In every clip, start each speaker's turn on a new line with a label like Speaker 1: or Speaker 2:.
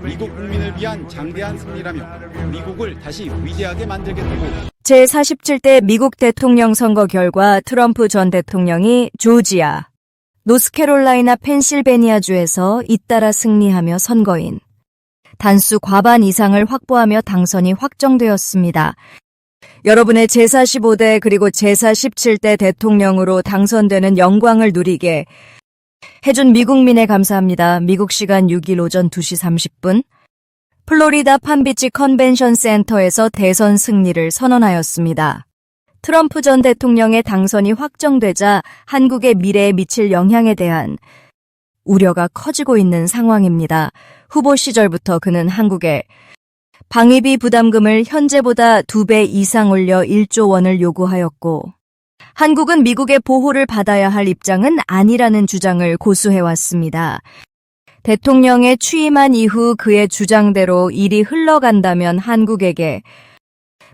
Speaker 1: 미국 국민을 위한 장대한 승리라며 미국을 다시 위대하게 만들겠다고.
Speaker 2: 제47대 미국 대통령 선거 결과 트럼프 전 대통령이 조지아, 노스캐롤라이나 펜실베니아주에서 잇따라 승리하며 선거인 단수 과반 이상을 확보하며 당선이 확정되었습니다. 여러분의 제45대 그리고 제47대 대통령으로 당선되는 영광을 누리게 해준 미국민에 감사합니다. 미국 시간 6일 오전 2시 30분 플로리다 판비치 컨벤션 센터에서 대선 승리를 선언하였습니다. 트럼프 전 대통령의 당선이 확정되자 한국의 미래에 미칠 영향에 대한 우려가 커지고 있는 상황입니다. 후보 시절부터 그는 한국에 방위비 부담금을 현재보다 2배 이상 올려 1조 원을 요구하였고 한국은 미국의 보호를 받아야 할 입장은 아니라는 주장을 고수해왔습니다. 대통령에 취임한 이후 그의 주장대로 일이 흘러간다면 한국에게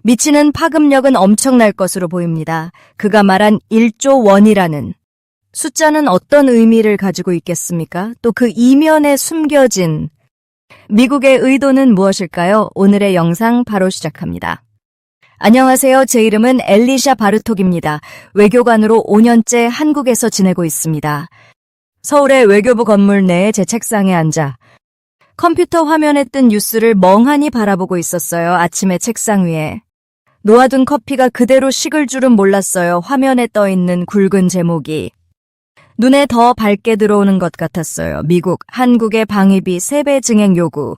Speaker 2: 미치는 파급력은 엄청날 것으로 보입니다. 그가 말한 1조 원이라는 숫자는 어떤 의미를 가지고 있겠습니까? 또 그 이면에 숨겨진 미국의 의도는 무엇일까요? 오늘의 영상 바로 시작합니다. 안녕하세요. 제 이름은 엘리샤 바르톡입니다. 외교관으로 5년째 한국에서 지내고 있습니다. 서울의 외교부 건물 내에 제 책상에 앉아 컴퓨터 화면에 뜬 뉴스를 멍하니 바라보고 있었어요. 아침에 책상 위에 놓아둔 커피가 그대로 식을 줄은 몰랐어요. 화면에 떠있는 굵은 제목이 눈에 더 밝게 들어오는 것 같았어요. 미국, 한국의 방위비 3배 증액 요구.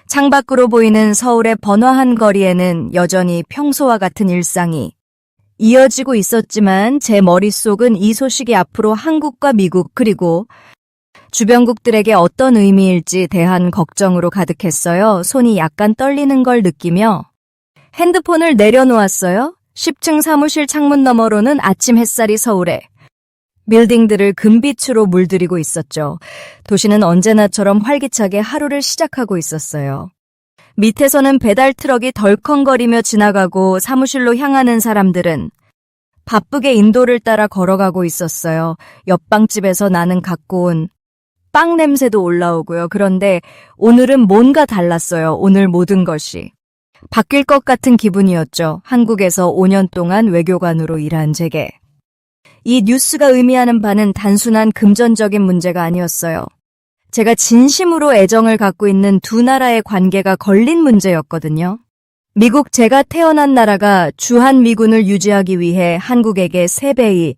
Speaker 2: 창밖으로 보이는 서울의 번화한 거리에는 여전히 평소와 같은 일상이 이어지고 있었지만 제 머릿속은 이 소식이 앞으로 한국과 미국 그리고 주변국들에게 어떤 의미일지 대한 걱정으로 가득했어요. 손이 약간 떨리는 걸 느끼며 핸드폰을 내려놓았어요. 10층 사무실 창문 너머로는 아침 햇살이 서울에 빌딩들을 금빛으로 물들이고 있었죠. 도시는 언제나처럼 활기차게 하루를 시작하고 있었어요. 밑에서는 배달 트럭이 덜컹거리며 지나가고 사무실로 향하는 사람들은 바쁘게 인도를 따라 걸어가고 있었어요. 옆방집에서 나는 갖고 온 빵 냄새도 올라오고요. 그런데 오늘은 뭔가 달랐어요. 오늘 모든 것이 바뀔 것 같은 기분이었죠. 한국에서 5년 동안 외교관으로 일한 제게. 이 뉴스가 의미하는 바는 단순한 금전적인 문제가 아니었어요. 제가 진심으로 애정을 갖고 있는 두 나라의 관계가 걸린 문제였거든요. 미국 제가 태어난 나라가 주한미군을 유지하기 위해 한국에게 3배의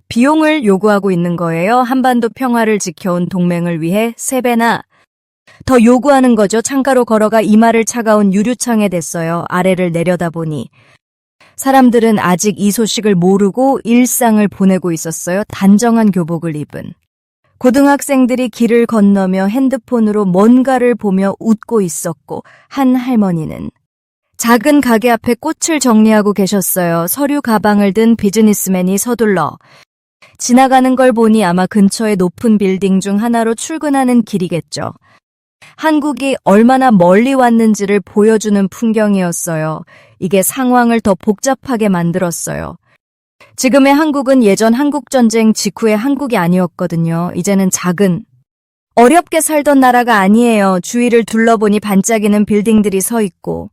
Speaker 2: 비용을 요구하고 있는 거예요. 한반도 평화를 지켜온 동맹을 위해 3배나 더 요구하는 거죠. 창가로 걸어가 이마를 차가운 유류창에 댔어요. 아래를 내려다보니 사람들은 아직 이 소식을 모르고 일상을 보내고 있었어요. 단정한 교복을 입은 고등학생들이 길을 건너며 핸드폰으로 뭔가를 보며 웃고 있었고 한 할머니는 작은 가게 앞에 꽃을 정리하고 계셨어요. 서류 가방을 든 비즈니스맨이 서둘러 지나가는 걸 보니 아마 근처의 높은 빌딩 중 하나로 출근하는 길이겠죠. 한국이 얼마나 멀리 왔는지를 보여주는 풍경이었어요. 이게 상황을 더 복잡하게 만들었어요. 지금의 한국은 예전 한국전쟁 직후의 한국이 아니었거든요. 이제는 작은, 어렵게 살던 나라가 아니에요. 주위를 둘러보니 반짝이는 빌딩들이 서 있고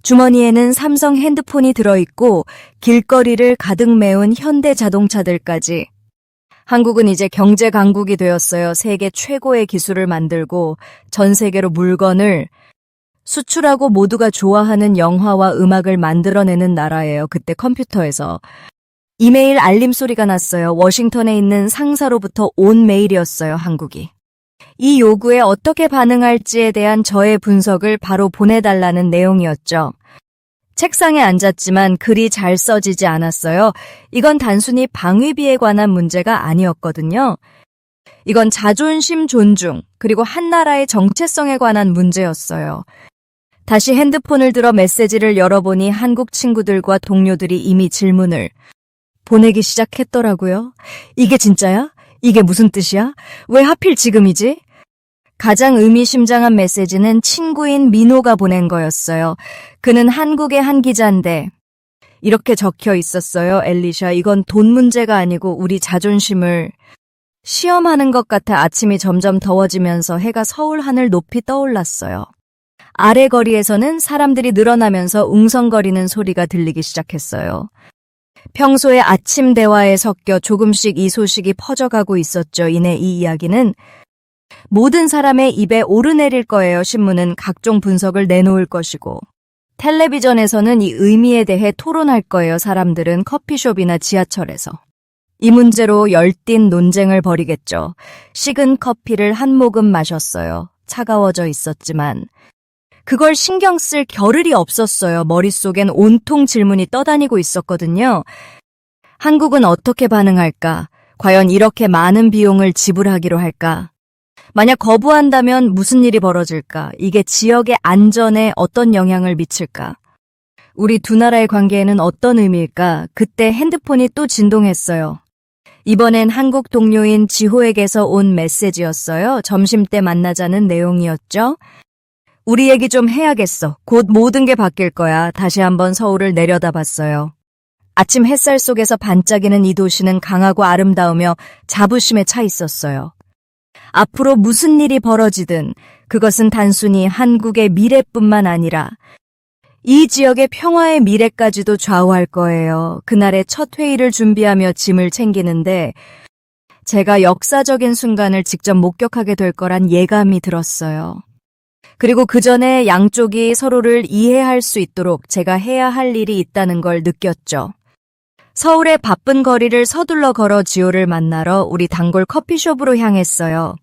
Speaker 2: 주머니에는 삼성 핸드폰이 들어있고 길거리를 가득 메운 현대 자동차들까지. 한국은 이제 경제 강국이 되었어요. 세계 최고의 기술을 만들고 전 세계로 물건을 수출하고 모두가 좋아하는 영화와 음악을 만들어내는 나라예요. 그때 컴퓨터에서 이메일 알림 소리가 났어요. 워싱턴에 있는 상사로부터 온 메일이었어요. 한국이. 이 요구에 어떻게 반응할지에 대한 저의 분석을 바로 보내달라는 내용이었죠. 책상에 앉았지만 글이 잘 써지지 않았어요. 이건 단순히 방위비에 관한 문제가 아니었거든요. 이건 자존심 존중, 그리고 한 나라의 정체성에 관한 문제였어요. 다시 핸드폰을 들어 메시지를 열어보니 한국 친구들과 동료들이 이미 질문을 보내기 시작했더라고요. 이게 진짜야? 이게 무슨 뜻이야? 왜 하필 지금이지? 가장 의미심장한 메시지는 친구인 민호가 보낸 거였어요. 그는 한국의 한 기자인데 이렇게 적혀 있었어요. 엘리샤, 이건 돈 문제가 아니고 우리 자존심을 시험하는 것 같아 아침이 점점 더워지면서 해가 서울 하늘 높이 떠올랐어요. 아래 거리에서는 사람들이 늘어나면서 웅성거리는 소리가 들리기 시작했어요. 평소에 아침 대화에 섞여 조금씩 이 소식이 퍼져가고 있었죠. 이내 이 이야기는 모든 사람의 입에 오르내릴 거예요. 신문은 각종 분석을 내놓을 것이고 텔레비전에서는 이 의미에 대해 토론할 거예요. 사람들은 커피숍이나 지하철에서. 이 문제로 열띤 논쟁을 벌이겠죠. 식은 커피를 한 모금 마셨어요. 차가워져 있었지만 그걸 신경 쓸 겨를이 없었어요. 머릿속엔 온통 질문이 떠다니고 있었거든요. 한국은 어떻게 반응할까? 과연 이렇게 많은 비용을 지불하기로 할까? 만약 거부한다면 무슨 일이 벌어질까? 이게 지역의 안전에 어떤 영향을 미칠까? 우리 두 나라의 관계에는 어떤 의미일까? 그때 핸드폰이 또 진동했어요. 이번엔 한국 동료인 지호에게서 온 메시지였어요. 점심때 만나자는 내용이었죠. 우리 얘기 좀 해야겠어. 곧 모든 게 바뀔 거야. 다시 한번 서울을 내려다봤어요. 아침 햇살 속에서 반짝이는 이 도시는 강하고 아름다우며 자부심에 차 있었어요. 앞으로 무슨 일이 벌어지든 그것은 단순히 한국의 미래뿐만 아니라 이 지역의 평화의 미래까지도 좌우할 거예요. 그날의 첫 회의를 준비하며 짐을 챙기는데 제가 역사적인 순간을 직접 목격하게 될 거란 예감이 들었어요. 그리고 그 전에 양쪽이 서로를 이해할 수 있도록 제가 해야 할 일이 있다는 걸 느꼈죠. 서울의 바쁜 거리를 서둘러 걸어 지호를 만나러 우리 단골 커피숍으로 향했어요.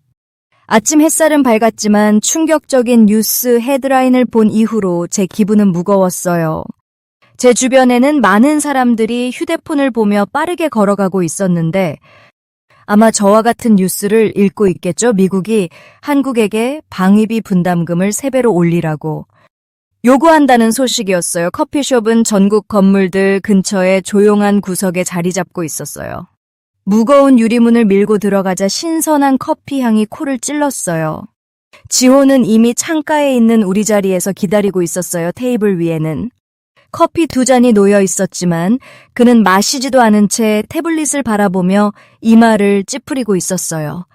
Speaker 2: 아침 햇살은 밝았지만 충격적인 뉴스 헤드라인을 본 이후로 제 기분은 무거웠어요. 제 주변에는 많은 사람들이 휴대폰을 보며 빠르게 걸어가고 있었는데 아마 저와 같은 뉴스를 읽고 있겠죠. 미국이 한국에게 방위비 분담금을 3배로 올리라고 요구한다는 소식이었어요. 커피숍은 전국 건물들 근처에 조용한 구석에 자리 잡고 있었어요. 무거운 유리문을 밀고 들어가자 신선한 커피 향이 코를 찔렀어요. 지호는 이미 창가에 있는 우리 자리에서 기다리고 있었어요. 테이블 위에는. 커피 2잔이 놓여 있었지만 그는 마시지도 않은 채 태블릿을 바라보며 이마를 찌푸리고 있었어요.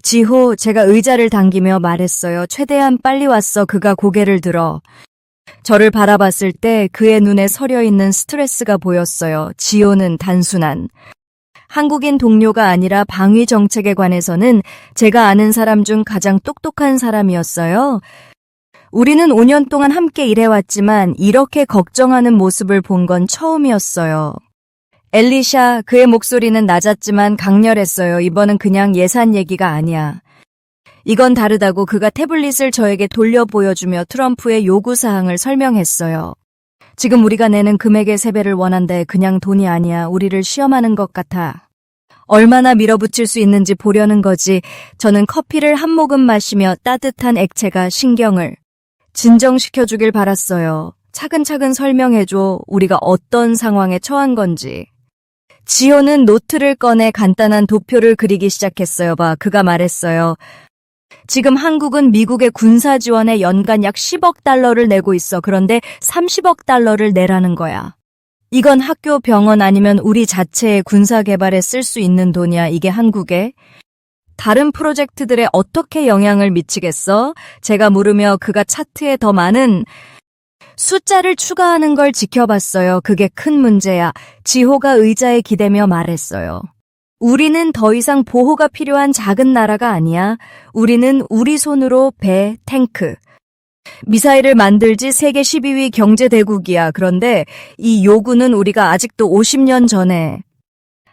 Speaker 2: 지호, 제가 의자를 당기며 말했어요. 최대한 빨리 왔어. 그가 고개를 들어. 저를 바라봤을 때 그의 눈에 서려 있는 스트레스가 보였어요. 지호는 단순한 한국인 동료가 아니라 방위 정책에 관해서는 제가 아는 사람 중 가장 똑똑한 사람이었어요. 우리는 5년 동안 함께 일해왔지만 이렇게 걱정하는 모습을 본 건 처음이었어요. 엘리샤, 그의 목소리는 낮았지만 강렬했어요. 이번은 그냥 예산 얘기가 아니야. 이건 다르다고. 그가 태블릿을 저에게 돌려 보여주며 트럼프의 요구사항을 설명했어요. 지금 우리가 내는 금액의 3배를 원한대. 그냥 돈이 아니야. 우리를 시험하는 것 같아. 얼마나 밀어붙일 수 있는지 보려는 거지. 저는 커피를 한 모금 마시며 따뜻한 액체가 신경을 진정시켜주길 바랐어요. 차근차근 설명해줘. 우리가 어떤 상황에 처한 건지. 지호는 노트를 꺼내 간단한 도표를 그리기 시작했어요. 그가 말했어요. 지금 한국은 미국의 군사 지원에 연간 약 10억 달러를 내고 있어. 그런데 30억 달러를 내라는 거야. 이건 학교, 병원 아니면 우리 자체의 군사 개발에 쓸 수 있는 돈이야. 이게 한국에 다른 프로젝트들에 어떻게 영향을 미치겠어? 제가 물으며 그가 차트에 더 많은 숫자를 추가하는 걸 지켜봤어요. 그게 큰 문제야. 지호가 의자에 기대며 말했어요. 우리는 더 이상 보호가 필요한 작은 나라가 아니야. 우리는 우리 손으로 배, 탱크, 미사일을 만들지 세계 12위 경제대국이야. 그런데 이 요구는 우리가 아직도 50년 전에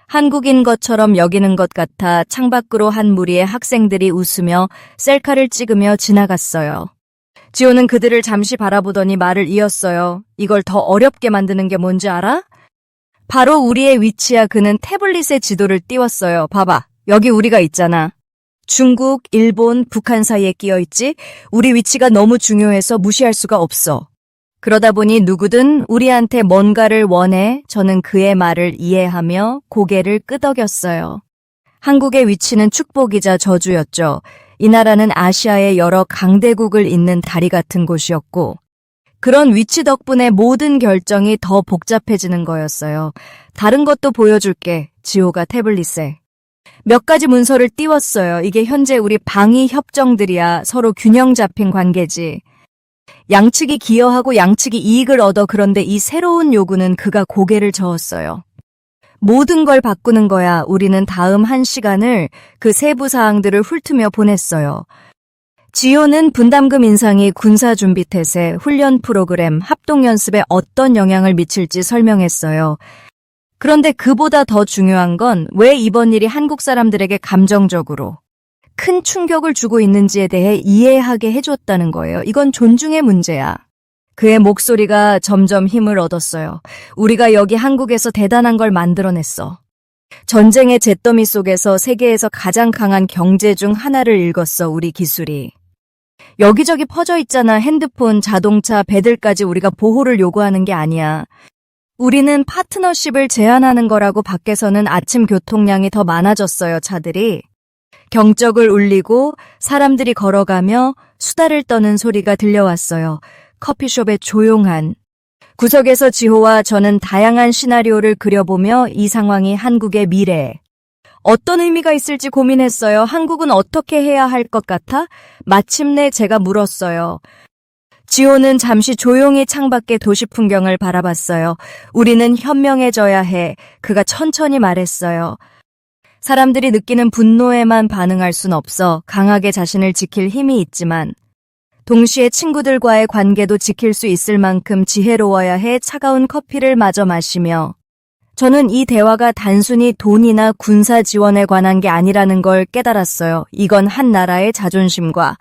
Speaker 2: 한국인 것처럼 여기는 것 같아. 창밖으로 한 무리의 학생들이 웃으며 셀카를 찍으며 지나갔어요. 지호는 그들을 잠시 바라보더니 말을 이었어요. 이걸 더 어렵게 만드는 게 뭔지 알아? 바로 우리의 위치야. 그는 태블릿에 지도를 띄웠어요. 봐봐. 여기 우리가 있잖아. 중국, 일본, 북한 사이에 끼어 있지? 우리 위치가 너무 중요해서 무시할 수가 없어. 그러다 보니 누구든 우리한테 뭔가를 원해. 저는 그의 말을 이해하며 고개를 끄덕였어요. 한국의 위치는 축복이자 저주였죠. 이 나라는 아시아의 여러 강대국을 잇는 다리 같은 곳이었고 그런 위치 덕분에 모든 결정이 더 복잡해지는 거였어요. 다른 것도 보여줄게. 지호가 태블릿에 몇 가지 문서를 띄웠어요. 이게 현재 우리 방위 협정들이야. 서로 균형 잡힌 관계지. 양측이 기여하고 양측이 이익을 얻어. 그런데 이 새로운 요구는 그가 고개를 저었어요. 모든 걸 바꾸는 거야. 우리는 다음 1시간을 그 세부 사항들을 훑으며 보냈어요. 지효는 분담금 인상이 군사준비 태세, 훈련 프로그램, 합동연습에 어떤 영향을 미칠지 설명했어요. 그런데 그보다 더 중요한 건 왜 이번 일이 한국 사람들에게 감정적으로 큰 충격을 주고 있는지에 대해 이해하게 해줬다는 거예요. 이건 존중의 문제야. 그의 목소리가 점점 힘을 얻었어요. 우리가 여기 한국에서 대단한 걸 만들어냈어. 전쟁의 잿더미 속에서 세계에서 가장 강한 경제 중 하나를 읽었어, 우리 기술이. 여기저기 퍼져 있잖아. 핸드폰, 자동차, 배들까지 우리가 보호를 요구하는 게 아니야. 우리는 파트너십을 제안하는 거라고. 밖에서는 아침 교통량이 더 많아졌어요, 차들이. 경적을 울리고 사람들이 걸어가며 수다를 떠는 소리가 들려왔어요. 커피숍의 조용한. 구석에서 지호와 저는 다양한 시나리오를 그려보며 이 상황이 한국의 미래에 어떤 의미가 있을지 고민했어요. 한국은 어떻게 해야 할 것 같아? 마침내 제가 물었어요. 지호는 잠시 조용히 창밖의 도시 풍경을 바라봤어요. 우리는 현명해져야 해. 그가 천천히 말했어요. 사람들이 느끼는 분노에만 반응할 순 없어. 강하게 자신을 지킬 힘이 있지만 동시에 친구들과의 관계도 지킬 수 있을 만큼 지혜로워야 해. 차가운 커피를 마저 마시며 저는 이 대화가 단순히 돈이나 군사 지원에 관한 게 아니라는 걸 깨달았어요. 이건 한 나라의 자존심과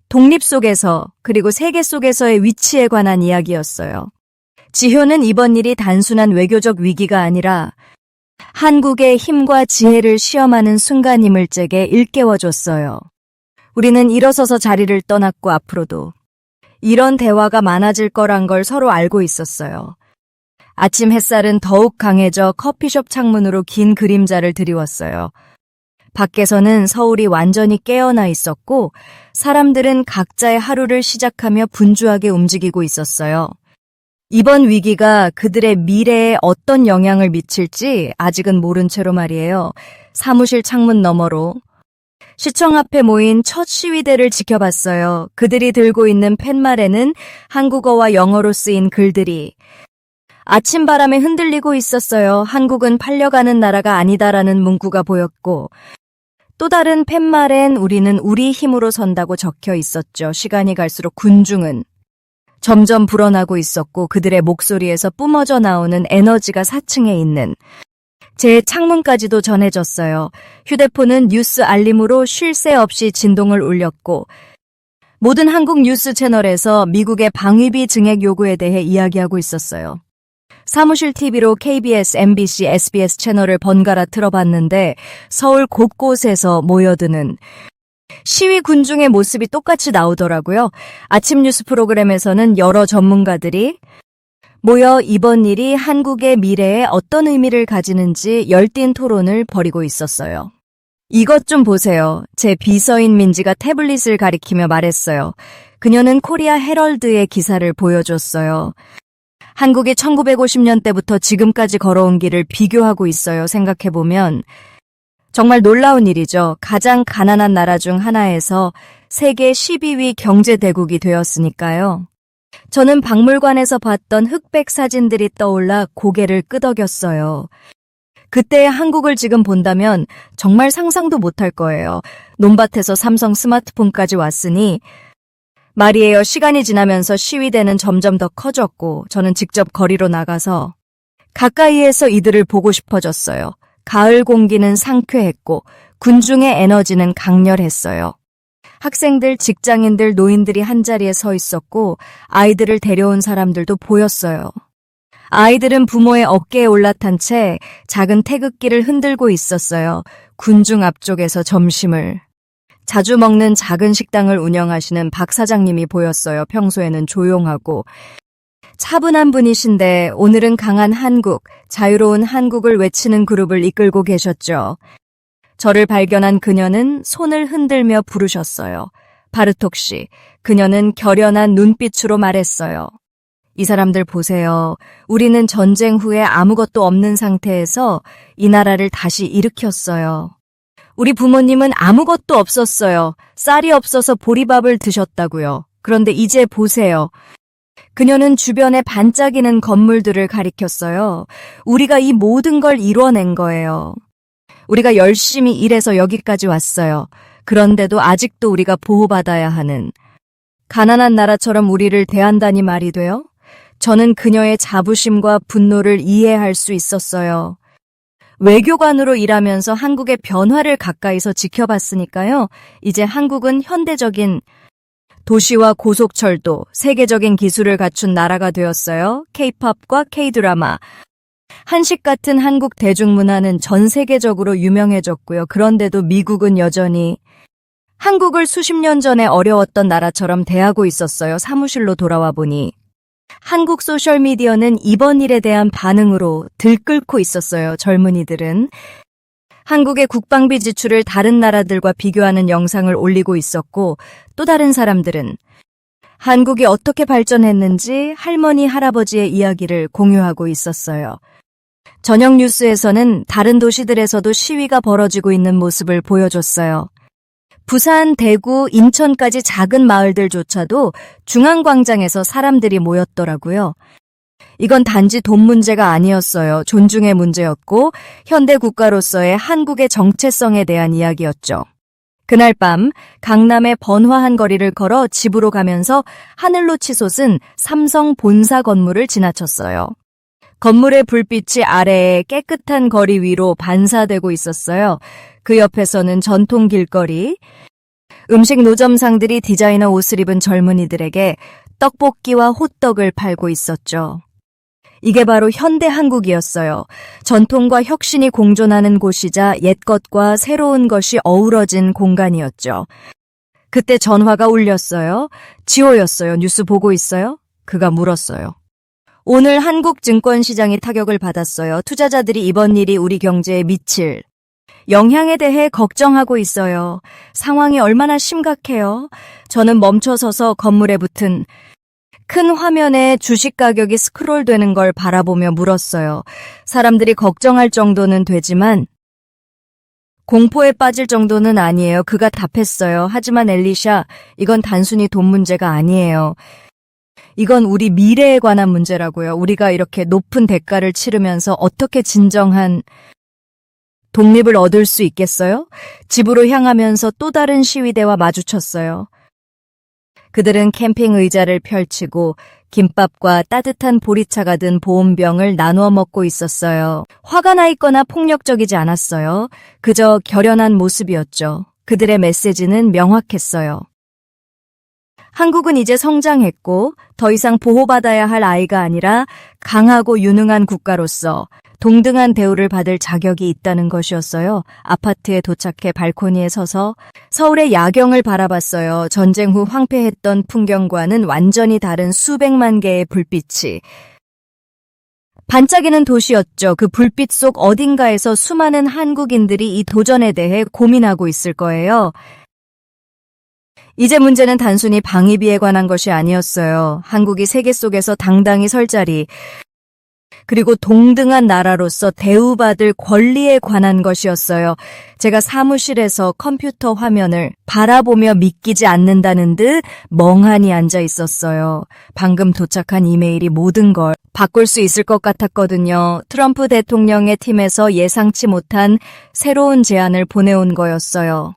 Speaker 2: 독립 속에서 그리고 세계 속에서의 위치에 관한 이야기였어요. 지효는 이번 일이 단순한 외교적 위기가 아니라 한국의 힘과 지혜를 시험하는 순간임을 제게 일깨워줬어요. 우리는 일어서서 자리를 떠났고 앞으로도 이런 대화가 많아질 거란 걸 서로 알고 있었어요. 아침 햇살은 더욱 강해져 커피숍 창문으로 긴 그림자를 드리웠어요. 밖에서는 서울이 완전히 깨어나 있었고 사람들은 각자의 하루를 시작하며 분주하게 움직이고 있었어요. 이번 위기가 그들의 미래에 어떤 영향을 미칠지 아직은 모른 채로 말이에요. 사무실 창문 너머로 시청 앞에 모인 첫 시위대를 지켜봤어요. 그들이 들고 있는 팻말에는 한국어와 영어로 쓰인 글들이 아침 바람에 흔들리고 있었어요. 한국은 팔려가는 나라가 아니다라는 문구가 보였고 또 다른 팻말엔 우리는 우리 힘으로 선다고 적혀 있었죠. 시간이 갈수록 군중은 점점 불어나고 있었고 그들의 목소리에서 뿜어져 나오는 에너지가 4층에 있는 제 창문까지도 전해졌어요. 휴대폰은 뉴스 알림으로 쉴 새 없이 진동을 울렸고 모든 한국 뉴스 채널에서 미국의 방위비 증액 요구에 대해 이야기하고 있었어요. 사무실 TV로 KBS, MBC, SBS 채널을 번갈아 틀어봤는데 서울 곳곳에서 모여드는 시위 군중의 모습이 똑같이 나오더라고요. 아침 뉴스 프로그램에서는 여러 전문가들이 모여 이번 일이 한국의 미래에 어떤 의미를 가지는지 열띤 토론을 벌이고 있었어요. 이것 좀 보세요. 제 비서인 민지가 태블릿을 가리키며 말했어요. 그녀는 코리아 헤럴드의 기사를 보여줬어요. 한국이 1950년대부터 지금까지 걸어온 길을 비교하고 있어요. 생각해보면 정말 놀라운 일이죠. 가장 가난한 나라 중 하나에서 세계 12위 경제대국이 되었으니까요. 저는 박물관에서 봤던 흑백 사진들이 떠올라 고개를 끄덕였어요. 그때의 한국을 지금 본다면 정말 상상도 못할 거예요. 논밭에서 삼성 스마트폰까지 왔으니 말이에요. 시간이 지나면서 시위대는 점점 더 커졌고 저는 직접 거리로 나가서 가까이에서 이들을 보고 싶어졌어요. 가을 공기는 상쾌했고 군중의 에너지는 강렬했어요. 학생들, 직장인들, 노인들이 한자리에 서 있었고 아이들을 데려온 사람들도 보였어요. 아이들은 부모의 어깨에 올라탄 채 작은 태극기를 흔들고 있었어요. 군중 앞쪽에서 점심을. 자주 먹는 작은 식당을 운영하시는 박 사장님이 보였어요. 평소에는 조용하고 차분한 분이신데 오늘은 강한 한국, 자유로운 한국을 외치는 그룹을 이끌고 계셨죠. 저를 발견한 그녀는 손을 흔들며 부르셨어요. 바르톡 씨. 그녀는 결연한 눈빛으로 말했어요. 이 사람들 보세요. 우리는 전쟁 후에 아무것도 없는 상태에서 이 나라를 다시 일으켰어요. 우리 부모님은 아무것도 없었어요. 쌀이 없어서 보리밥을 드셨다고요. 그런데 이제 보세요. 그녀는 주변에 반짝이는 건물들을 가리켰어요. 우리가 이 모든 걸 이뤄낸 거예요. 우리가 열심히 일해서 여기까지 왔어요. 그런데도 아직도 우리가 보호받아야 하는 가난한 나라처럼 우리를 대한다니 말이 돼요? 저는 그녀의 자부심과 분노를 이해할 수 있었어요. 외교관으로 일하면서 한국의 변화를 가까이서 지켜봤으니까요. 이제 한국은 현대적인 도시와 고속철도, 세계적인 기술을 갖춘 나라가 되었어요. K-팝과 K-드라마. 한식 같은 한국 대중문화는 전 세계적으로 유명해졌고요. 그런데도 미국은 여전히 한국을 수십 년 전에 어려웠던 나라처럼 대하고 있었어요. 사무실로 돌아와 보니 한국 소셜미디어는 이번 일에 대한 반응으로 들끓고 있었어요. 젊은이들은 한국의 국방비 지출을 다른 나라들과 비교하는 영상을 올리고 있었고, 또 다른 사람들은 한국이 어떻게 발전했는지 할머니, 할아버지의 이야기를 공유하고 있었어요. 저녁 뉴스에서는 다른 도시들에서도 시위가 벌어지고 있는 모습을 보여줬어요. 부산, 대구, 인천까지 작은 마을들조차도 중앙광장에서 사람들이 모였더라고요. 이건 단지 돈 문제가 아니었어요. 존중의 문제였고 현대 국가로서의 한국의 정체성에 대한 이야기였죠. 그날 밤 강남의 번화한 거리를 걸어 집으로 가면서 하늘로 치솟은 삼성 본사 건물을 지나쳤어요. 건물의 불빛이 아래에 깨끗한 거리 위로 반사되고 있었어요. 그 옆에서는 전통 길거리, 음식 노점상들이 디자이너 옷을 입은 젊은이들에게 떡볶이와 호떡을 팔고 있었죠. 이게 바로 현대 한국이었어요. 전통과 혁신이 공존하는 곳이자 옛것과 새로운 것이 어우러진 공간이었죠. 그때 전화가 울렸어요. 지호였어요. 뉴스 보고 있어요? 그가 물었어요. 오늘 한국 증권시장이 타격을 받았어요. 투자자들이 이번 일이 우리 경제에 미칠 영향에 대해 걱정하고 있어요. 상황이 얼마나 심각해요. 저는 멈춰서서 건물에 붙은 큰 화면에 주식 가격이 스크롤되는 걸 바라보며 물었어요. 사람들이 걱정할 정도는 되지만 공포에 빠질 정도는 아니에요. 그가 답했어요. 하지만 엘리샤, 이건 단순히 돈 문제가 아니에요. 이건 우리 미래에 관한 문제라고요. 우리가 이렇게 높은 대가를 치르면서 어떻게 진정한 독립을 얻을 수 있겠어요? 집으로 향하면서 또 다른 시위대와 마주쳤어요. 그들은 캠핑 의자를 펼치고 김밥과 따뜻한 보리차가 든 보온병을 나누어 먹고 있었어요. 화가 나 있거나 폭력적이지 않았어요. 그저 결연한 모습이었죠. 그들의 메시지는 명확했어요. 한국은 이제 성장했고 더 이상 보호받아야 할 아이가 아니라 강하고 유능한 국가로서 동등한 대우를 받을 자격이 있다는 것이었어요. 아파트에 도착해 발코니에 서서 서울의 야경을 바라봤어요. 전쟁 후 황폐했던 풍경과는 완전히 다른 수백만 개의 불빛이 반짝이는 도시였죠. 그 불빛 속 어딘가에서 수많은 한국인들이 이 도전에 대해 고민하고 있을 거예요. 이제 문제는 단순히 방위비에 관한 것이 아니었어요. 한국이 세계 속에서 당당히 설 자리, 그리고 동등한 나라로서 대우받을 권리에 관한 것이었어요. 제가 사무실에서 컴퓨터 화면을 바라보며 믿기지 않는다는 듯 멍하니 앉아 있었어요. 방금 도착한 이메일이 모든 걸 바꿀 수 있을 것 같았거든요. 트럼프 대통령의 팀에서 예상치 못한 새로운 제안을 보내온 거였어요.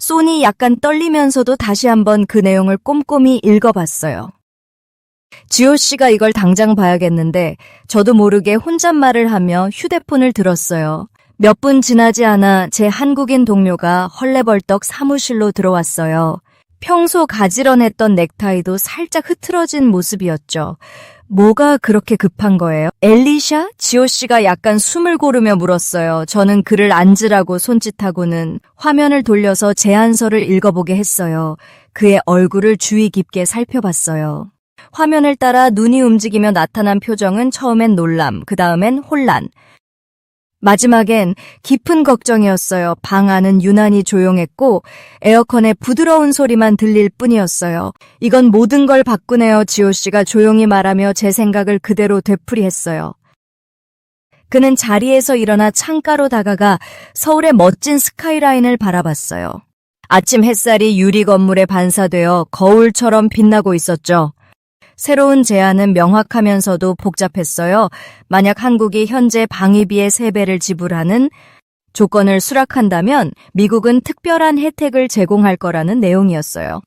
Speaker 2: 손이 약간 떨리면서도 다시 한번 그 내용을 꼼꼼히 읽어봤어요. 지호 씨가 이걸 당장 봐야겠는데 저도 모르게 혼잣말을 하며 휴대폰을 들었어요. 몇 분 지나지 않아 제 한국인 동료가 헐레벌떡 사무실로 들어왔어요. 평소 가지런했던 넥타이도 살짝 흐트러진 모습이었죠. 뭐가 그렇게 급한 거예요? 엘리샤? 지호 씨가 약간 숨을 고르며 물었어요. 저는 그를 앉으라고 손짓하고는 화면을 돌려서 제안서를 읽어보게 했어요. 그의 얼굴을 주의 깊게 살펴봤어요. 화면을 따라 눈이 움직이며 나타난 표정은 처음엔 놀람, 그 다음엔 혼란. 마지막엔 깊은 걱정이었어요. 방 안은 유난히 조용했고 에어컨의 부드러운 소리만 들릴 뿐이었어요. 이건 모든 걸 바꾸네요. 지호 씨가 조용히 말하며 제 생각을 그대로 되풀이했어요. 그는 자리에서 일어나 창가로 다가가 서울의 멋진 스카이라인을 바라봤어요. 아침 햇살이 유리 건물에 반사되어 거울처럼 빛나고 있었죠. 새로운 제안은 명확하면서도 복잡했어요. 만약 한국이 현재 방위비의 3배를 지불하는 조건을 수락한다면 미국은 특별한 혜택을 제공할 거라는 내용이었어요.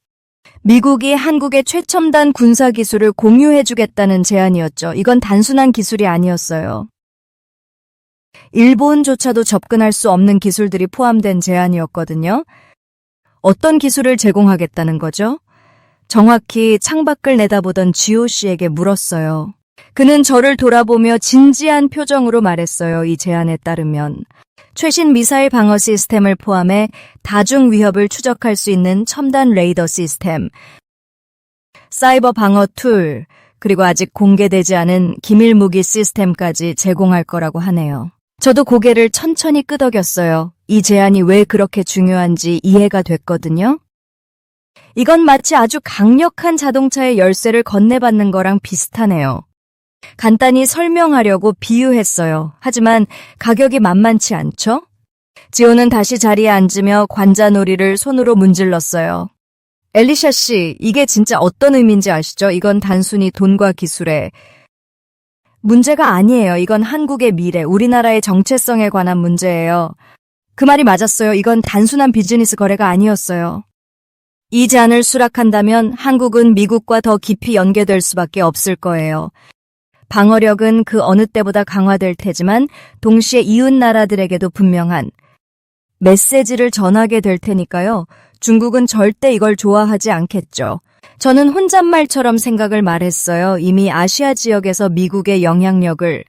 Speaker 2: 미국이 한국의 최첨단 군사기술을 공유해주겠다는 제안이었죠. 이건 단순한 기술이 아니었어요. 일본조차도 접근할 수 없는 기술들이 포함된 제안이었거든요. 어떤 기술을 제공하겠다는 거죠? 정확히 창밖을 내다보던 지호 씨에게 물었어요. 그는 저를 돌아보며 진지한 표정으로 말했어요. 이 제안에 따르면 최신 미사일 방어 시스템을 포함해 다중 위협을 추적할 수 있는 첨단 레이더 시스템, 사이버 방어 툴, 그리고 아직 공개되지 않은 기밀 무기 시스템까지 제공할 거라고 하네요. 저도 고개를 천천히 끄덕였어요. 이 제안이 왜 그렇게 중요한지 이해가 됐거든요. 이건 마치 아주 강력한 자동차의 열쇠를 건네받는 거랑 비슷하네요. 간단히 설명하려고 비유했어요. 하지만 가격이 만만치 않죠? 지호는 다시 자리에 앉으며 관자놀이를 손으로 문질렀어요. 엘리샤 씨, 이게 진짜 어떤 의미인지 아시죠? 이건 단순히 돈과 기술의 문제가 아니에요. 이건 한국의 미래, 우리나라의 정체성에 관한 문제예요. 그 말이 맞았어요. 이건 단순한 비즈니스 거래가 아니었어요. 이 제안을 수락한다면 한국은 미국과 더 깊이 연계될 수밖에 없을 거예요. 방어력은 그 어느 때보다 강화될 테지만 동시에 이웃 나라들에게도 분명한 메시지를 전하게 될 테니까요. 중국은 절대 이걸 좋아하지 않겠죠. 저는 혼잣말처럼 생각을 말했어요. 이미 아시아 지역에서 미국의 영향력을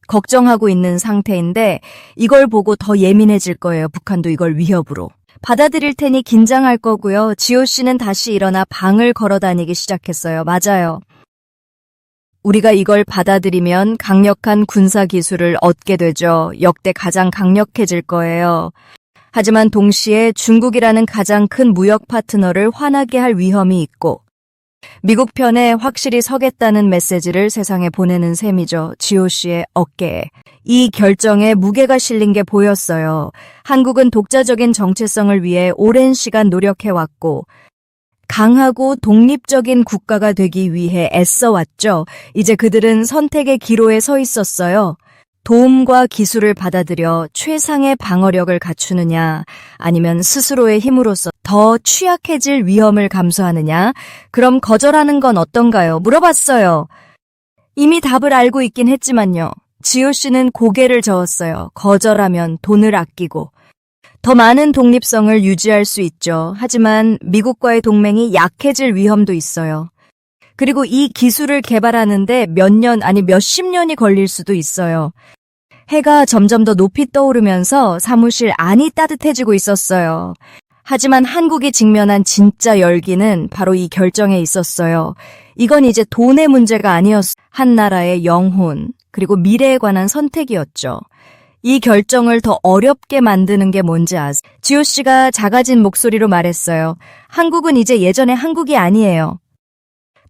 Speaker 2: 걱정하고 있는 상태인데 이걸 보고 더 예민해질 거예요. 북한도 이걸 위협으로 받아들일 테니 긴장할 거고요. 지호 씨는 다시 일어나 방을 걸어 다니기 시작했어요. 맞아요. 우리가 이걸 받아들이면 강력한 군사기술을 얻게 되죠. 역대 가장 강력해질 거예요. 하지만 동시에 중국이라는 가장 큰 무역 파트너를 화나게 할 위험이 있고 미국 편에 확실히 서겠다는 메시지를 세상에 보내는 셈이죠. 지호 씨의 어깨에. 이 결정에 무게가 실린 게 보였어요. 한국은 독자적인 정체성을 위해 오랜 시간 노력해왔고 강하고 독립적인 국가가 되기 위해 애써왔죠. 이제 그들은 선택의 기로에 서 있었어요. 도움과 기술을 받아들여 최상의 방어력을 갖추느냐, 아니면 스스로의 힘으로써 더 취약해질 위험을 감수하느냐, 그럼 거절하는 건 어떤가요? 물어봤어요. 이미 답을 알고 있긴 했지만요. 지호 씨는 고개를 저었어요. 거절하면 돈을 아끼고 더 많은 독립성을 유지할 수 있죠. 하지만 미국과의 동맹이 약해질 위험도 있어요. 그리고 이 기술을 개발하는데 몇 년, 아니 몇십 년이 걸릴 수도 있어요. 해가 점점 더 높이 떠오르면서 사무실 안이 따뜻해지고 있었어요. 하지만 한국이 직면한 진짜 열기는 바로 이 결정에 있었어요. 이건 이제 돈의 문제가 아니었어요. 한 나라의 영혼, 그리고 미래에 관한 선택이었죠. 이 결정을 더 어렵게 만드는 게 뭔지 아세요? 지호 씨가 작아진 목소리로 말했어요. 한국은 이제 예전의 한국이 아니에요.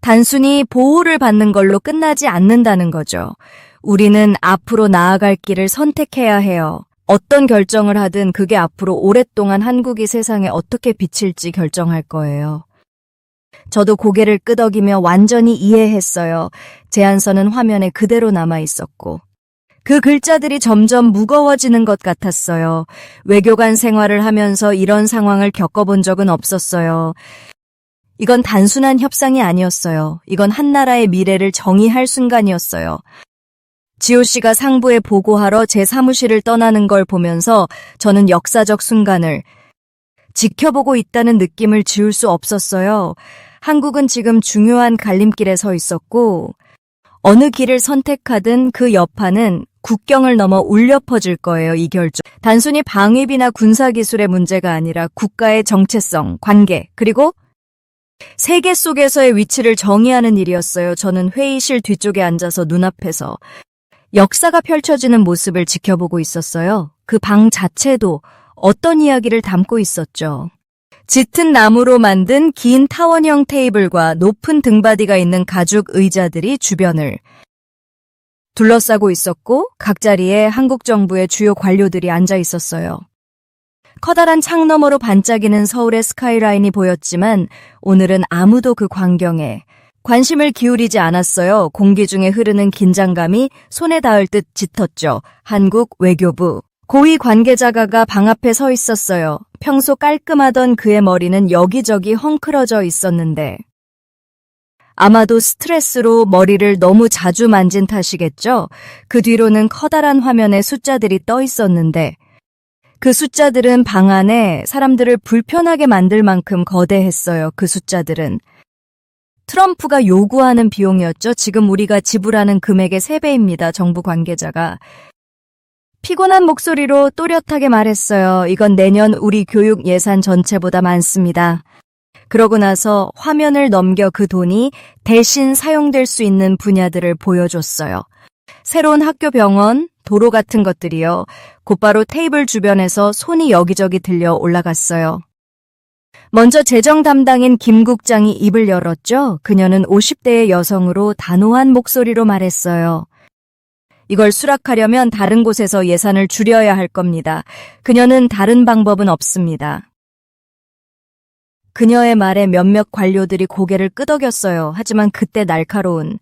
Speaker 2: 단순히 보호를 받는 걸로 끝나지 않는다는 거죠. 우리는 앞으로 나아갈 길을 선택해야 해요. 어떤 결정을 하든 그게 앞으로 오랫동안 한국이 세상에 어떻게 비칠지 결정할 거예요. 저도 고개를 끄덕이며 완전히 이해했어요. 제안서는 화면에 그대로 남아 있었고 그 글자들이 점점 무거워지는 것 같았어요. 외교관 생활을 하면서 이런 상황을 겪어본 적은 없었어요. 이건 단순한 협상이 아니었어요. 이건 한 나라의 미래를 정의할 순간이었어요. 지호 씨가 상부에 보고하러 제 사무실을 떠나는 걸 보면서 저는 역사적 순간을 지켜보고 있다는 느낌을 지울 수 없었어요. 한국은 지금 중요한 갈림길에 서 있었고 어느 길을 선택하든 그 여파는 국경을 넘어 울려 퍼질 거예요. 이 결정. 단순히 방위비나 군사기술의 문제가 아니라 국가의 정체성, 관계, 그리고 세계 속에서의 위치를 정의하는 일이었어요. 저는 회의실 뒤쪽에 앉아서 눈앞에서 역사가 펼쳐지는 모습을 지켜보고 있었어요. 그 방 자체도 어떤 이야기를 담고 있었죠. 짙은 나무로 만든 긴 타원형 테이블과 높은 등받이가 있는 가죽 의자들이 주변을 둘러싸고 있었고 각 자리에 한국 정부의 주요 관료들이 앉아 있었어요. 커다란 창 너머로 반짝이는 서울의 스카이라인이 보였지만 오늘은 아무도 그 광경에 관심을 기울이지 않았어요. 공기 중에 흐르는 긴장감이 손에 닿을 듯 짙었죠. 한국 외교부. 고위 관계자가 방 앞에 서 있었어요. 평소 깔끔하던 그의 머리는 여기저기 헝클어져 있었는데 아마도 스트레스로 머리를 너무 자주 만진 탓이겠죠. 그 뒤로는 커다란 화면에 숫자들이 떠 있었는데 그 숫자들은 방 안에 사람들을 불편하게 만들 만큼 거대했어요. 그 숫자들은. 트럼프가 요구하는 비용이었죠. 지금 우리가 지불하는 금액의 3배입니다. 정부 관계자가. 피곤한 목소리로 또렷하게 말했어요. 이건 내년 우리 교육 예산 전체보다 많습니다. 그러고 나서 화면을 넘겨 그 돈이 대신 사용될 수 있는 분야들을 보여줬어요. 새로운 학교, 병원, 도로 같은 것들이요. 곧바로 테이블 주변에서 손이 여기저기 들려 올라갔어요. 먼저 재정 담당인 김 국장이 입을 열었죠. 그녀는 50대의 여성으로 단호한 목소리로 말했어요. 이걸 수락하려면 다른 곳에서 예산을 줄여야 할 겁니다. 그녀는 다른 방법은 없습니다. 그녀의 말에 몇몇 관료들이 고개를 끄덕였어요. 하지만 그때 날카로운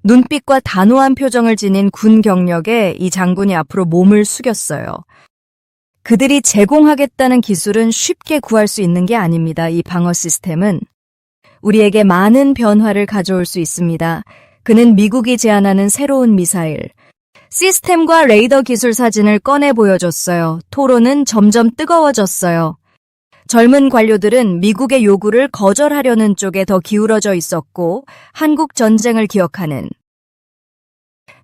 Speaker 2: 눈빛과 단호한 표정을 지닌 군 경력에 이 장군이 앞으로 몸을 숙였어요. 그들이 제공하겠다는 기술은 쉽게 구할 수 있는 게 아닙니다. 이 방어 시스템은 우리에게 많은 변화를 가져올 수 있습니다. 그는 미국이 제안하는 새로운 미사일, 시스템과 레이더 기술 사진을 꺼내 보여줬어요. 토론은 점점 뜨거워졌어요. 젊은 관료들은 미국의 요구를 거절하려는 쪽에 더 기울어져 있었고 한국 전쟁을 기억하는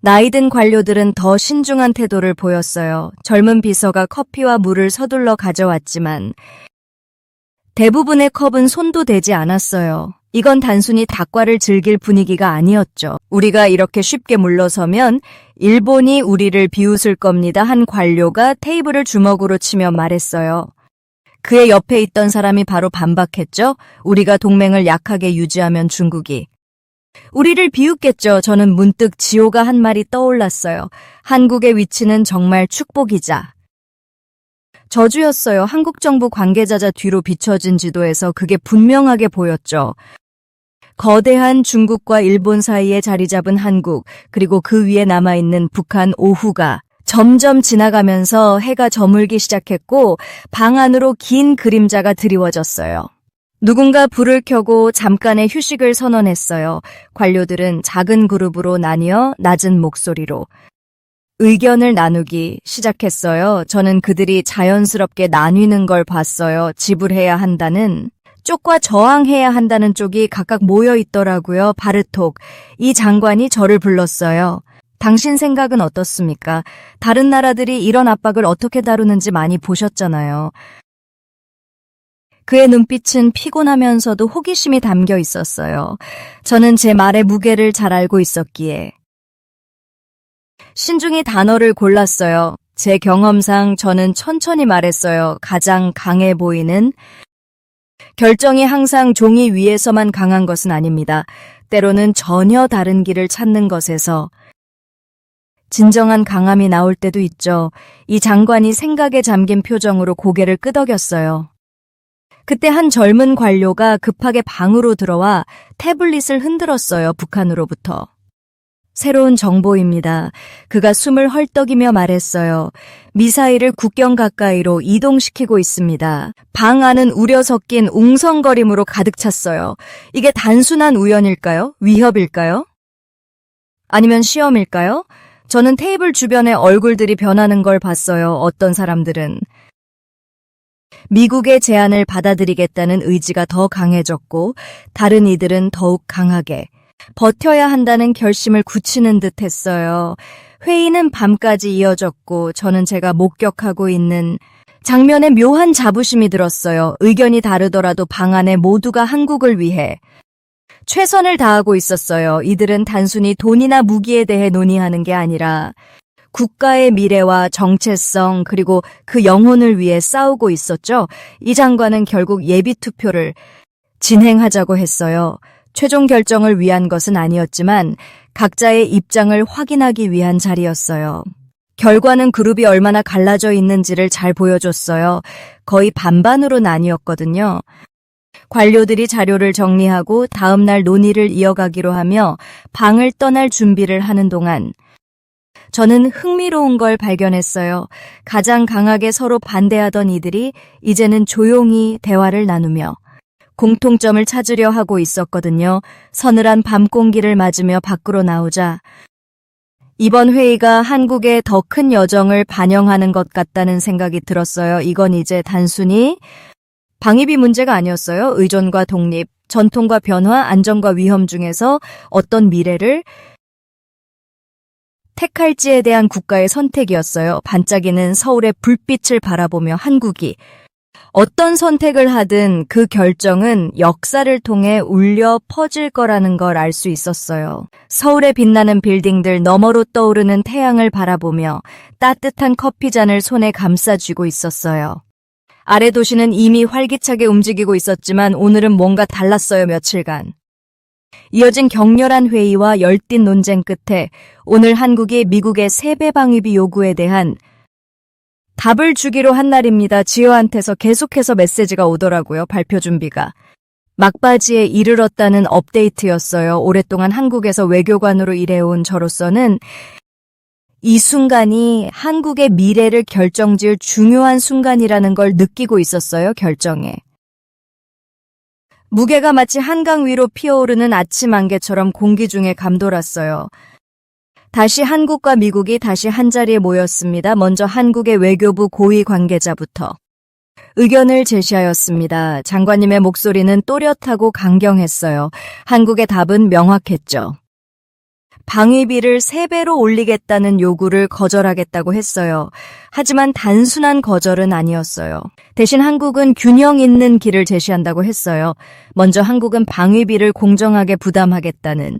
Speaker 2: 나이 든 관료들은 더 신중한 태도를 보였어요. 젊은 비서가 커피와 물을 서둘러 가져왔지만 대부분의 컵은 손도 대지 않았어요. 이건 단순히 닭과를 즐길 분위기가 아니었죠. 우리가 이렇게 쉽게 물러서면 일본이 우리를 비웃을 겁니다. 한 관료가 테이블을 주먹으로 치며 말했어요. 그의 옆에 있던 사람이 바로 반박했죠. 우리가 동맹을 약하게 유지하면 중국이 우리를 비웃겠죠. 저는 문득 지호가 한 말이 떠올랐어요. 한국의 위치는 정말 축복이자 저주였어요. 한국 정부 관계자자 뒤로 비춰진 지도에서 그게 분명하게 보였죠. 거대한 중국과 일본 사이에 자리 잡은 한국, 그리고 그 위에 남아있는 북한 오후가 점점 지나가면서 해가 저물기 시작했고 방 안으로 긴 그림자가 드리워졌어요. 누군가 불을 켜고 잠깐의 휴식을 선언했어요. 관료들은 작은 그룹으로 나뉘어 낮은 목소리로 의견을 나누기 시작했어요. 저는 그들이 자연스럽게 나뉘는 걸 봤어요. 지불해야 한다는 쪽과 저항해야 한다는 쪽이 각각 모여 있더라고요. 바르톡, 이 장관이 저를 불렀어요. 당신 생각은 어떻습니까? 다른 나라들이 이런 압박을 어떻게 다루는지 많이 보셨잖아요. 그의 눈빛은 피곤하면서도 호기심이 담겨 있었어요. 저는 제 말의 무게를 잘 알고 있었기에 신중히 단어를 골랐어요. 제 경험상 저는 천천히 말했어요. 가장 강해 보이는 결정이 항상 종이 위에서만 강한 것은 아닙니다. 때로는 전혀 다른 길을 찾는 것에서 진정한 강함이 나올 때도 있죠. 이 장관이 생각에 잠긴 표정으로 고개를 끄덕였어요. 그때 한 젊은 관료가 급하게 방으로 들어와 태블릿을 흔들었어요. 북한으로부터. 새로운 정보입니다. 그가 숨을 헐떡이며 말했어요. 미사일을 국경 가까이로 이동시키고 있습니다. 방 안은 우려 섞인 웅성거림으로 가득 찼어요. 이게 단순한 우연일까요? 위협일까요? 아니면 시험일까요? 저는 테이블 주변에 얼굴들이 변하는 걸 봤어요. 어떤 사람들은 미국의 제안을 받아들이겠다는 의지가 더 강해졌고 다른 이들은 더욱 강하게 버텨야 한다는 결심을 굳히는 듯 했어요. 회의는 밤까지 이어졌고 저는 제가 목격하고 있는 장면에 묘한 자부심이 들었어요. 의견이 다르더라도 방 안에 모두가 한국을 위해 최선을 다하고 있었어요. 이들은 단순히 돈이나 무기에 대해 논의하는 게 아니라 국가의 미래와 정체성 그리고 그 영혼을 위해 싸우고 있었죠. 이 장관은 결국 예비 투표를 진행하자고 했어요. 최종 결정을 위한 것은 아니었지만 각자의 입장을 확인하기 위한 자리였어요. 결과는 그룹이 얼마나 갈라져 있는지를 잘 보여줬어요. 거의 반반으로 나뉘었거든요. 관료들이 자료를 정리하고 다음날 논의를 이어가기로 하며 방을 떠날 준비를 하는 동안 저는 흥미로운 걸 발견했어요. 가장 강하게 서로 반대하던 이들이 이제는 조용히 대화를 나누며 공통점을 찾으려 하고 있었거든요. 서늘한 밤 공기를 맞으며 밖으로 나오자 이번 회의가 한국의 더 큰 여정을 반영하는 것 같다는 생각이 들었어요. 이건 이제 단순히 방위비 문제가 아니었어요. 의존과 독립, 전통과 변화, 안정과 위험 중에서 어떤 미래를 택할지에 대한 국가의 선택이었어요. 반짝이는 서울의 불빛을 바라보며 한국이 어떤 선택을 하든 그 결정은 역사를 통해 울려 퍼질 거라는 걸 알 수 있었어요. 서울의 빛나는 빌딩들 너머로 떠오르는 태양을 바라보며 따뜻한 커피잔을 손에 감싸쥐고 있었어요. 아래 도시는 이미 활기차게 움직이고 있었지만 오늘은 뭔가 달랐어요. 며칠간. 이어진 격렬한 회의와 열띤 논쟁 끝에 오늘 한국이 미국의 3배 방위비 요구에 대한 답을 주기로 한 날입니다. 지효한테서 계속해서 메시지가 오더라고요. 발표 준비가. 막바지에 이르렀다는 업데이트였어요. 오랫동안 한국에서 외교관으로 일해온 저로서는 이 순간이 한국의 미래를 결정지을 중요한 순간이라는 걸 느끼고 있었어요. 결정에. 무게가 마치 한강 위로 피어오르는 아침 안개처럼 공기 중에 감돌았어요. 다시 한국과 미국이 다시 한자리에 모였습니다. 먼저 한국의 외교부 고위 관계자부터 의견을 제시하였습니다. 장관님의 목소리는 또렷하고 강경했어요. 한국의 답은 명확했죠. 방위비를 3배로 올리겠다는 요구를 거절하겠다고 했어요. 하지만 단순한 거절은 아니었어요. 대신 한국은 균형 있는 길을 제시한다고 했어요. 먼저 한국은 방위비를 공정하게 부담하겠다는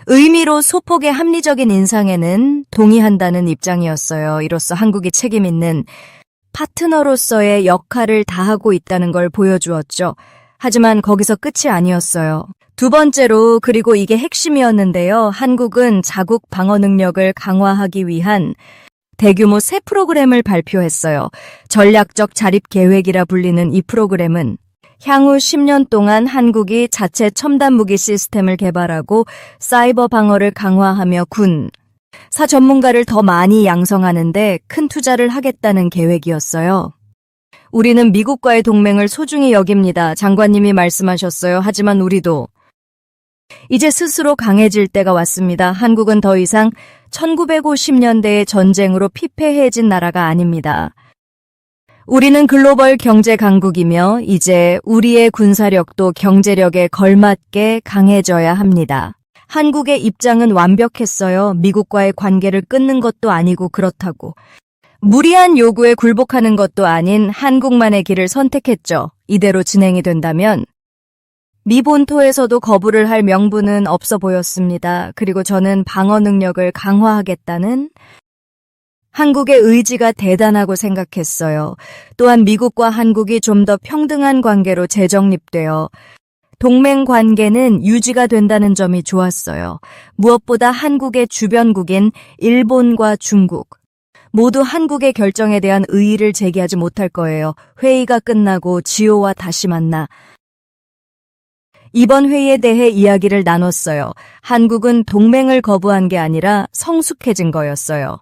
Speaker 2: 의미로 소폭의 합리적인 인상에는 동의한다는 입장이었어요. 이로써 한국이 책임 있는 파트너로서의 역할을 다하고 있다는 걸 보여주었죠. 하지만 거기서 끝이 아니었어요. 두 번째로, 그리고 이게 핵심이었는데요. 한국은 자국 방어 능력을 강화하기 위한 대규모 새 프로그램을 발표했어요. 전략적 자립 계획이라 불리는 이 프로그램은 향후 10년 동안 한국이 자체 첨단 무기 시스템을 개발하고 사이버 방어를 강화하며 사 전문가를 더 많이 양성하는데 큰 투자를 하겠다는 계획이었어요. 우리는 미국과의 동맹을 소중히 여깁니다. 장관님이 말씀하셨어요. 하지만 우리도 이제 스스로 강해질 때가 왔습니다. 한국은 더 이상 1950년대의 전쟁으로 피폐해진 나라가 아닙니다. 우리는 글로벌 경제 강국이며 이제 우리의 군사력도 경제력에 걸맞게 강해져야 합니다. 한국의 입장은 완벽했어요. 미국과의 관계를 끊는 것도 아니고 그렇다고 무리한 요구에 굴복하는 것도 아닌 한국만의 길을 선택했죠. 이대로 진행이 된다면 미 본토에서도 거부를 할 명분은 없어 보였습니다. 그리고 저는 방어 능력을 강화하겠다는 한국의 의지가 대단하고 생각했어요. 또한 미국과 한국이 좀 더 평등한 관계로 재정립되어 동맹 관계는 유지가 된다는 점이 좋았어요. 무엇보다 한국의 주변국인 일본과 중국 모두 한국의 결정에 대한 의의를 제기하지 못할 거예요. 회의가 끝나고 지호와 다시 만나 이번 회의에 대해 이야기를 나눴어요. 한국은 동맹을 거부한 게 아니라 성숙해진 거였어요.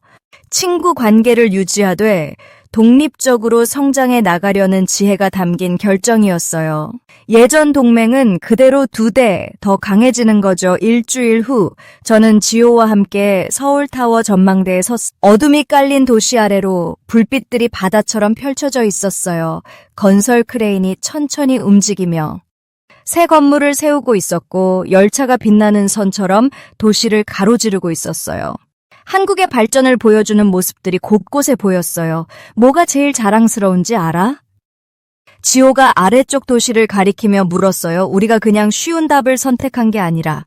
Speaker 2: 친구 관계를 유지하되 독립적으로 성장해 나가려는 지혜가 담긴 결정이었어요. 예전 동맹은 그대로 2대 더 강해지는 거죠. 일주일 후 저는 지호와 함께 서울타워 전망대에 어둠이 깔린 도시 아래로 불빛들이 바다처럼 펼쳐져 있었어요. 건설 크레인이 천천히 움직이며 새 건물을 세우고 있었고 열차가 빛나는 선처럼 도시를 가로지르고 있었어요. 한국의 발전을 보여주는 모습들이 곳곳에 보였어요. 뭐가 제일 자랑스러운지 알아? 지호가 아래쪽 도시를 가리키며 물었어요. 우리가 그냥 쉬운 답을 선택한 게 아니라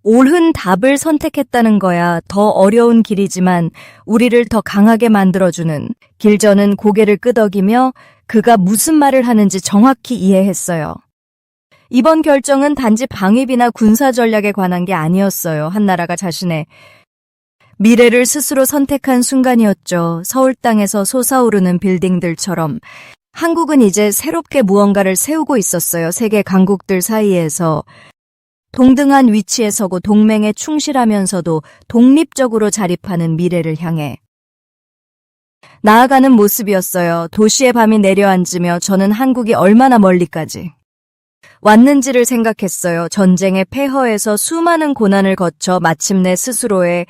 Speaker 2: 옳은 답을 선택했다는 거야. 더 어려운 길이지만 우리를 더 강하게 만들어주는 길. 저는 고개를 끄덕이며 그가 무슨 말을 하는지 정확히 이해했어요. 이번 결정은 단지 방위비나 군사 전략에 관한 게 아니었어요. 한나라가 자신의 미래를 스스로 선택한 순간이었죠. 서울 땅에서 솟아오르는 빌딩들처럼 한국은 이제 새롭게 무언가를 세우고 있었어요. 세계 강국들 사이에서 동등한 위치에 서고 동맹에 충실하면서도 독립적으로 자립하는 미래를 향해 나아가는 모습이었어요. 도시의 밤이 내려앉으며 저는 한국이 얼마나 멀리까지 왔는지를 생각했어요. 전쟁의 폐허에서 수많은 고난을 거쳐 마침내 스스로의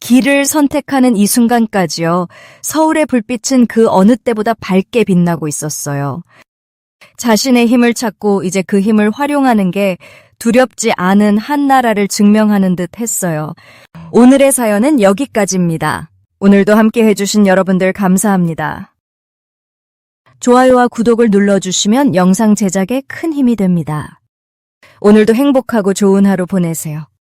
Speaker 2: 길을 선택하는 이 순간까지요. 서울의 불빛은 그 어느 때보다 밝게 빛나고 있었어요. 자신의 힘을 찾고 이제 그 힘을 활용하는 게 두렵지 않은 한나라를 증명하는 듯 했어요. 오늘의 사연은 여기까지입니다. 오늘도 함께 해주신 여러분들 감사합니다. 좋아요와 구독을 눌러주시면 영상 제작에 큰 힘이 됩니다. 오늘도 행복하고 좋은 하루 보내세요.